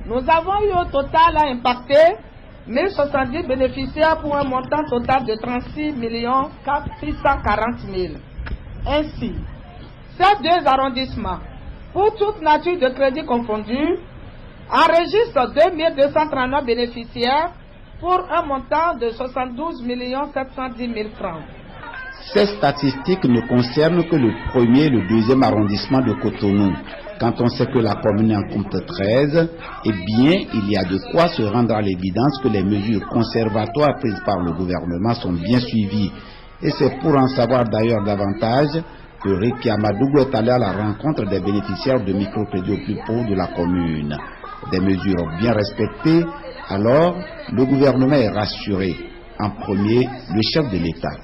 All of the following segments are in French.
Nous avons eu au total à impacter 1070 bénéficiaires pour un montant total de 36 640 000. Ainsi, ces deux arrondissements, pour toute nature de crédit confondu, enregistrent 2239 bénéficiaires pour un montant de 72 710 000 francs. Ces statistiques ne concernent que le premier et le deuxième arrondissement de Cotonou. Quand on sait que la commune en compte 13, eh bien, il y a de quoi se rendre à l'évidence que les mesures conservatoires prises par le gouvernement sont bien suivies. Et c'est pour en savoir d'ailleurs davantage que Rekia Madougou est allé à la rencontre des bénéficiaires de microcrédits aux plus pauvres de la commune. Des mesures bien respectées, alors le gouvernement est rassuré. En premier, le chef de l'État.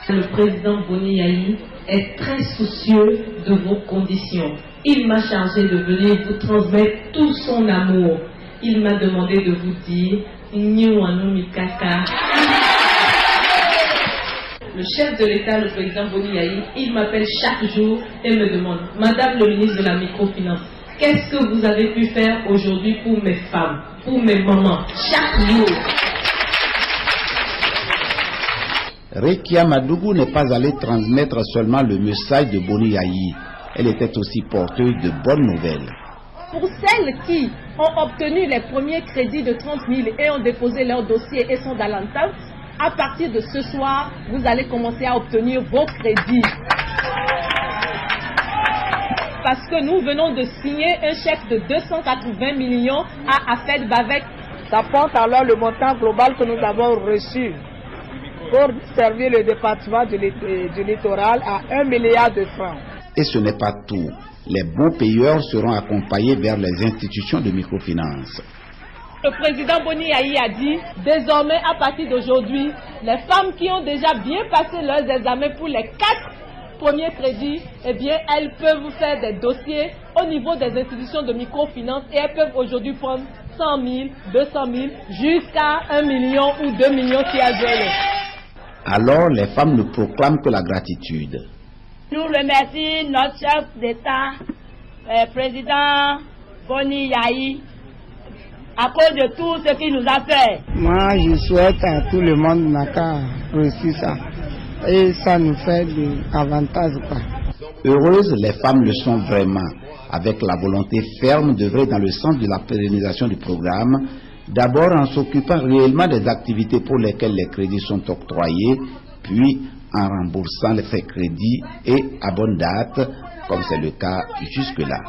Le président Boni Yayi est très soucieux de vos conditions. Il m'a chargé de venir vous transmettre tout son amour. Il m'a demandé de vous dire Nyuanu Mikaka. Le chef de l'État, le président Boni Yayi, il m'appelle chaque jour et me demande, Madame le ministre de la microfinance, qu'est-ce que vous avez pu faire aujourd'hui pour mes femmes, pour mes mamans, chaque jour? Rekia Madougou n'est pas allée transmettre seulement le message de Boni Yayi. Elle était aussi porteuse de bonnes nouvelles. Pour celles qui ont obtenu les premiers crédits de 30 000 et ont déposé leur dossier et sont dans l'entente, à partir de ce soir, vous allez commencer à obtenir vos crédits. Parce que nous venons de signer un chèque de 280 millions à Afed Bavec. Ça porte alors le montant global que nous avons reçu pour servir le département du littoral à 1 milliard de francs. Et ce n'est pas tout. Les bons payeurs seront accompagnés vers les institutions de microfinance. Le président Boni Yayi a dit, désormais à partir d'aujourd'hui, les femmes qui ont déjà bien passé leurs examens pour les 4 premiers crédits, eh bien, elles peuvent faire des dossiers au niveau des institutions de microfinance et elles peuvent aujourd'hui prendre 100 000, 200 000, jusqu'à 1 million ou 2 millions si elles veulent. Alors les femmes ne proclament que la gratitude. Nous remercions notre chef d'État, président Boni Yayi, à cause de tout ce qu'il nous a fait. Moi, je souhaite à tout le monde n'a réussir ça. Et ça nous fait des avantages. Heureuses, les femmes le sont vraiment, avec la volonté ferme d'œuvrer dans le sens de la pérennisation du programme, d'abord en s'occupant réellement des activités pour lesquelles les crédits sont octroyés, puis en remboursant ces crédits et à bonne date, comme c'est le cas jusque-là.